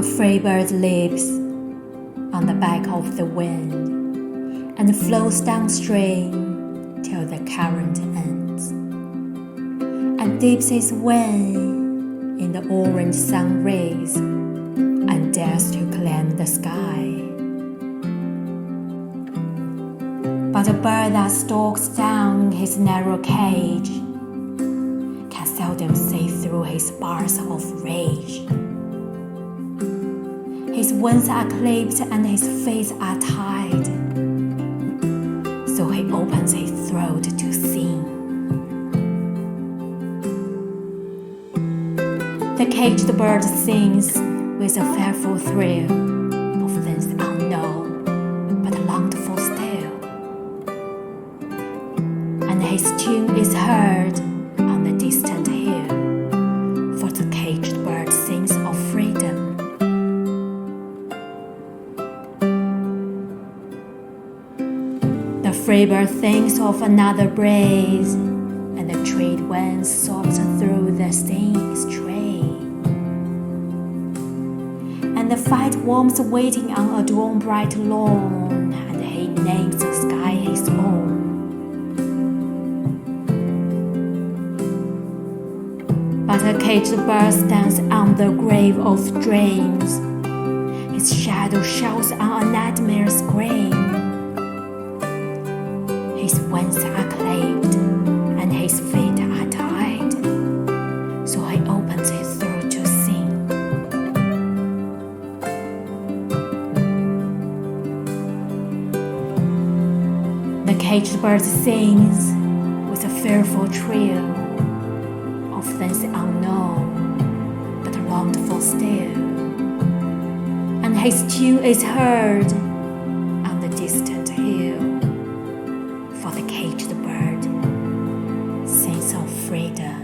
free bird lives on the back of the wind and flows downstream till the current ends, and dips his wing in the orange sun rays and dares to climb the sky. But a bird that stalks down his narrow cage can seldom see through his bars of rage. His wings are clipped and his feet are tied, so he opens his throat to sing. The caged bird sings with a fearful thrill of things unknown but longed for still, and his tune is heard on the distant hill, for the caged bird sings of freedom. The free bird thinks of another breeze, and the trade wind sobs through the sting's tree, and the fight worms waiting on a dawn bright lawn, and he names the sky his own. But a caged bird stands on the grave of dreams, his shadow shouts on a nightmare scream. His wings are clipped and his feet are tied, so he opens his throat to sing. The caged bird sings with a fearful trill of things unknown but longed for still, and his tune is heard on the distant hill, for the caged bird sings of freedom.